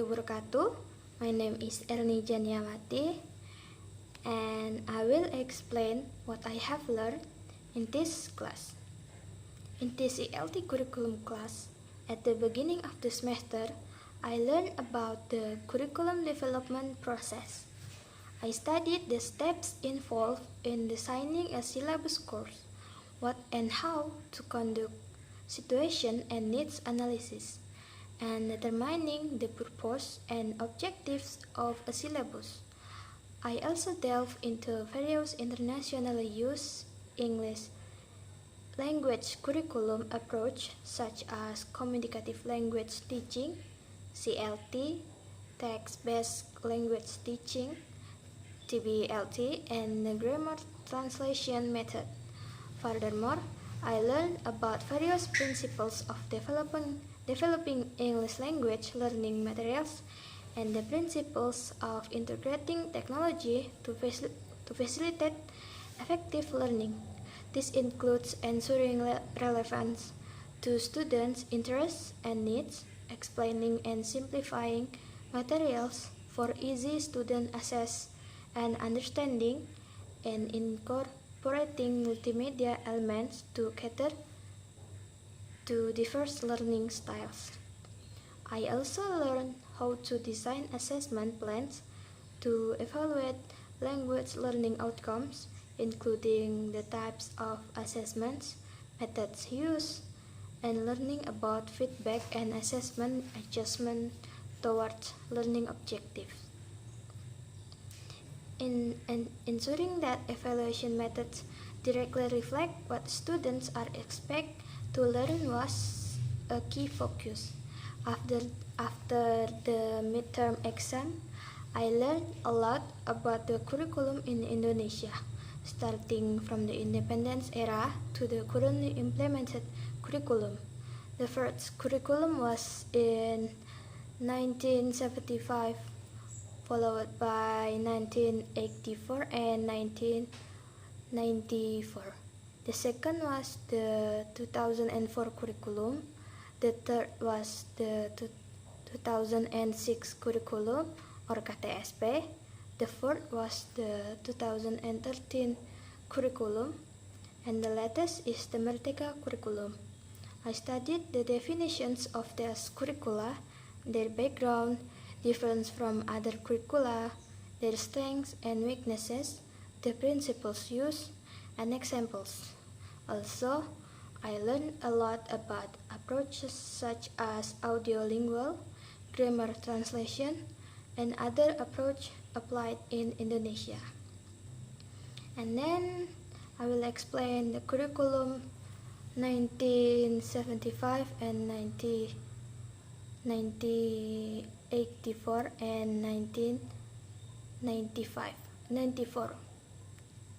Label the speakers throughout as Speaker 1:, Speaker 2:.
Speaker 1: wabarakatuh. My name is Erni Janiyawati, and I will explain what I have learned in this class. In this ELT curriculum class, at the beginning of the semester, I learned about the curriculum development process. I studied the steps involved in designing a syllabus course, what and how to conduct situation and needs analysis, and determining the purpose and objectives of a syllabus. I also delve into various internationally used English language curriculum approach such as communicative language teaching, CLT, text-based language teaching, TBLT, and the grammar translation method. Furthermore, I learned about various principles of developing English language learning materials and the principles of integrating technology to facilitate effective learning. This includes ensuring relevance to students' interests and needs, explaining and simplifying materials for easy student access and understanding, and incorporating multimedia elements to cater to diverse learning styles. I also learned how to design assessment plans to evaluate language learning outcomes, including the types of assessments, methods used, and learning about feedback and assessment adjustment towards learning objectives. In ensuring that evaluation methods directly reflect what students are expected to learn was a key focus. After the midterm exam, I learned a lot about the curriculum in Indonesia, starting from the independence era to the currently implemented curriculum. The first curriculum was in 1975, followed by 1984 and 1994. The second was the 2004 curriculum. The third was the 2006 curriculum or KTSP. The fourth was the 2013 curriculum, and the latest is the Merdeka curriculum. I studied the definitions of these curricula, their background, difference from other curricula, their strengths and weaknesses, the principles used, and examples. Also, I learned a lot about approaches such as audiolingual, grammar translation, and other approaches applied in Indonesia. And then I will explain the curriculum 1975 and 1984 and 1994,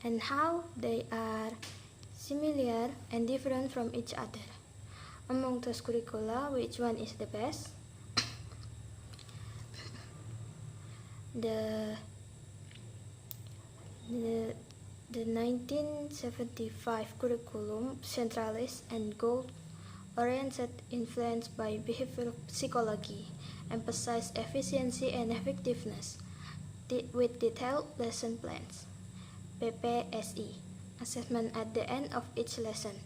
Speaker 1: and how they are similar and different from each other. Among those curricula, which one is the best? The 1975 curriculum, centralist and goal-oriented, influenced by behavioral psychology, emphasized efficiency and effectiveness, with detailed lesson plans. PPSI, assessment at the end of each lesson,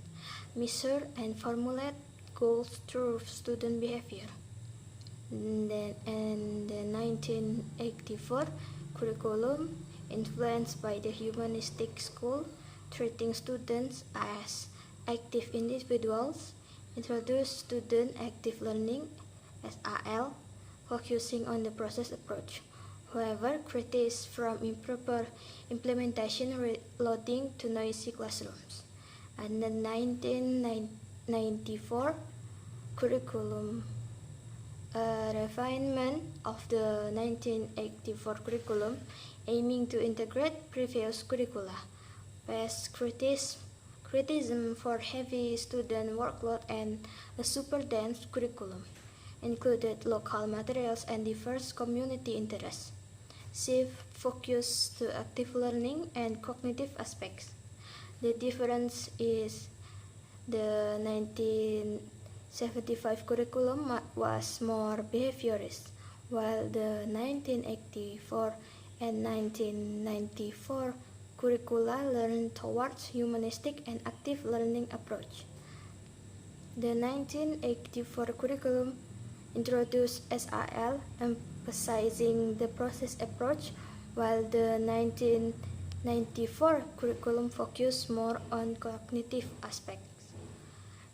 Speaker 1: measure and formulate goals through student behavior. And the 1984 curriculum, influenced by the humanistic school, treating students as active individuals, introduced student active learning (SAL), focusing on the process approach. However, criticism from improper implementation leading to noisy classrooms. And the 1994 curriculum, a refinement of the 1984 curriculum, aiming to integrate previous curricula, faced criticism for heavy student workload and a super dense curriculum, included local materials and diverse community interests. Shift focus to active learning and cognitive aspects. The difference is the 1975 curriculum was more behaviorist, while the 1984 and 1994 curricula learn towards humanistic and active learning approach. The 1984 curriculum introduced SRL, emphasizing the process approach, while the 1994 curriculum focused more on cognitive aspects.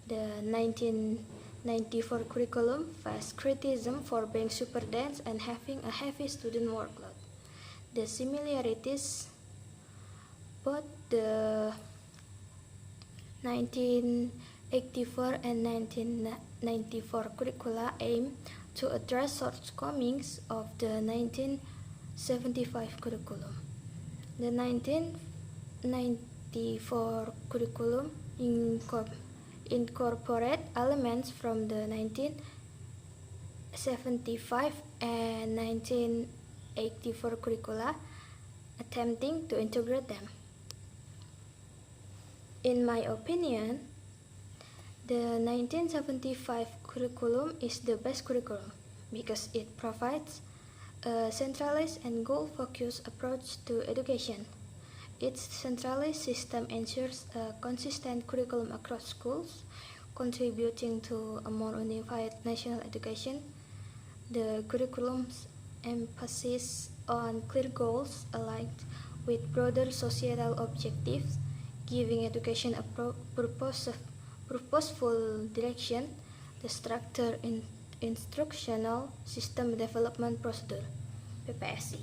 Speaker 1: The 1994 curriculum faced criticism for being super dense and having a heavy student workload. The similarities, both the 1984 and 1994 curricula aim to address shortcomings of the 1975 curriculum. The 1994 curriculum incorporate elements from the 1975 and 1984 curricula, attempting to integrate them. In my opinion, the 1975 curriculum is the best curriculum because it provides a centralized and goal-focused approach to education. Its centralized system ensures a consistent curriculum across schools, contributing to a more unified national education. The curriculum's emphasis on clear goals aligned with broader societal objectives, giving education a purposeful direction. The structure in Instructional System Development Procedure (PPSC)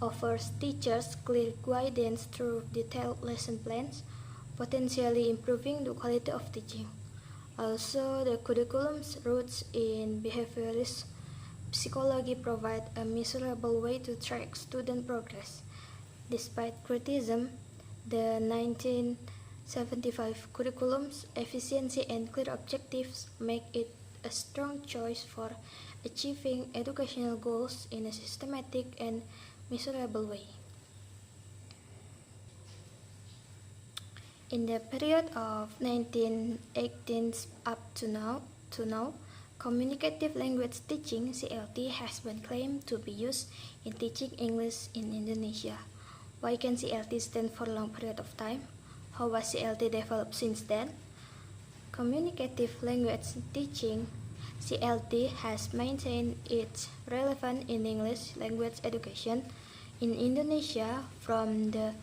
Speaker 1: offers teachers clear guidance through detailed lesson plans, potentially improving the quality of teaching. Also, the curriculum's roots in behaviorist psychology provide a measurable way to track student progress. Despite criticism, the 1975 curriculum's efficiency and clear objectives make it a strong choice for achieving educational goals in a systematic and measurable way. In the period of 1918 up to now, communicative language teaching (CLT) has been claimed to be used in teaching English in Indonesia. Why can CLT stand for a long period of time? How was CLT developed since then? Communicative language teaching (CLT) has maintained its relevance in English language education in Indonesia from the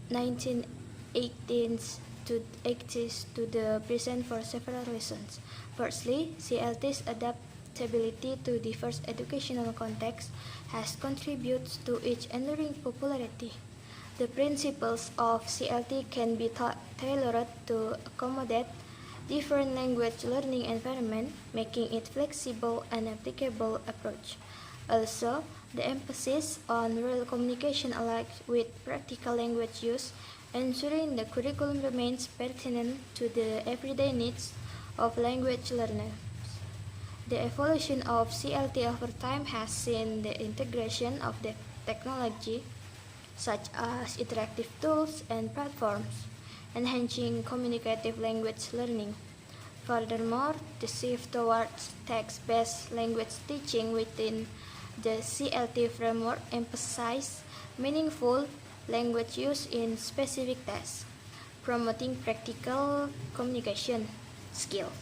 Speaker 1: 1980s to 80s to the present for several reasons. Firstly, CLT's adaptability to diverse educational contexts has contributed to its enduring popularity. The principles of CLT can be tailored to accommodate different language learning environments, making it flexible and applicable approach. Also, the emphasis on real communication alike with practical language use, ensuring the curriculum remains pertinent to the everyday needs of language learners. The evolution of CLT over time has seen the integration of the technology, such as interactive tools and platforms, enhancing communicative language learning. Furthermore, the shift towards text-based language teaching within the CLT framework emphasizes meaningful language use in specific tasks, promoting practical communication skills.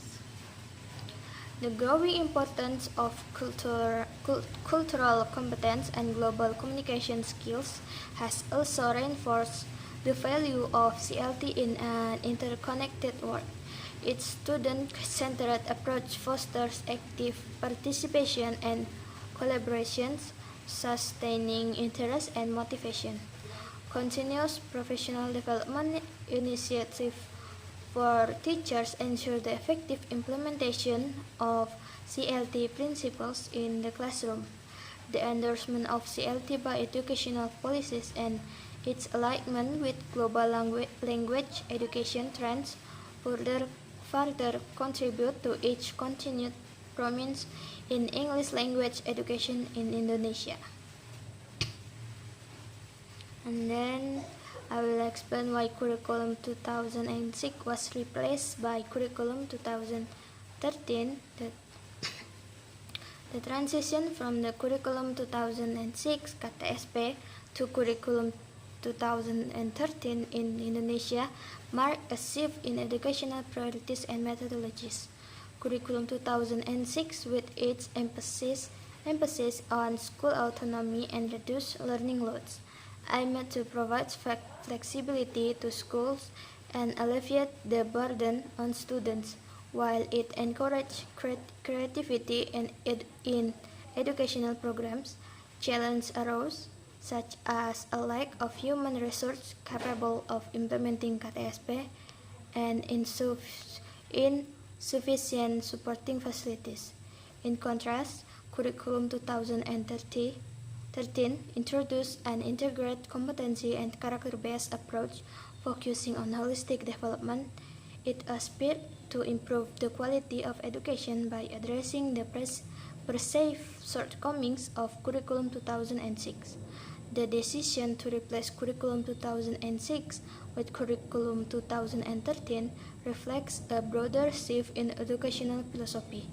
Speaker 1: The growing importance of cultural competence and global communication skills has also reinforced the value of CLT in an interconnected world. Its student-centered approach fosters active participation and collaborations, sustaining interest and motivation. Continuous professional development initiatives for teachers ensure the effective implementation of CLT principles in the classroom. The endorsement of CLT by educational policies and its alignment with global language education trends further contribute to its continued prominence in English language education in Indonesia. And then I will explain why Curriculum 2006 was replaced by Curriculum 2013. The transition from the Curriculum 2006 KTSP to Curriculum 2013 in Indonesia marked a shift in educational priorities and methodologies. Curriculum 2006, with its emphasis on school autonomy and reduced learning loads, aimed to provide flexibility to schools and alleviate the burden on students, while it encouraged creativity in educational programs. Challenges arose, such as a lack of human resources capable of implementing KTSP and insufficient supporting facilities. In contrast, Curriculum 2013 introduced an integrated competency and character-based approach focusing on holistic development. It aspired to improve the quality of education by addressing the perceived shortcomings of Curriculum 2006. The decision to replace Curriculum 2006 with Curriculum 2013 reflects a broader shift in educational philosophy,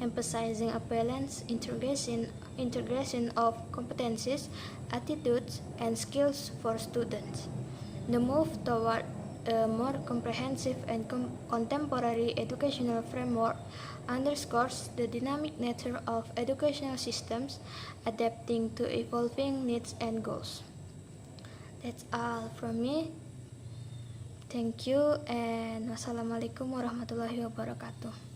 Speaker 1: emphasizing a balanced integration of competencies, attitudes, and skills for students. The move toward a more comprehensive and contemporary educational framework underscores the dynamic nature of educational systems adapting to evolving needs and goals. That's all from me. Thank you and wassalamualaikum warahmatullahi wabarakatuh.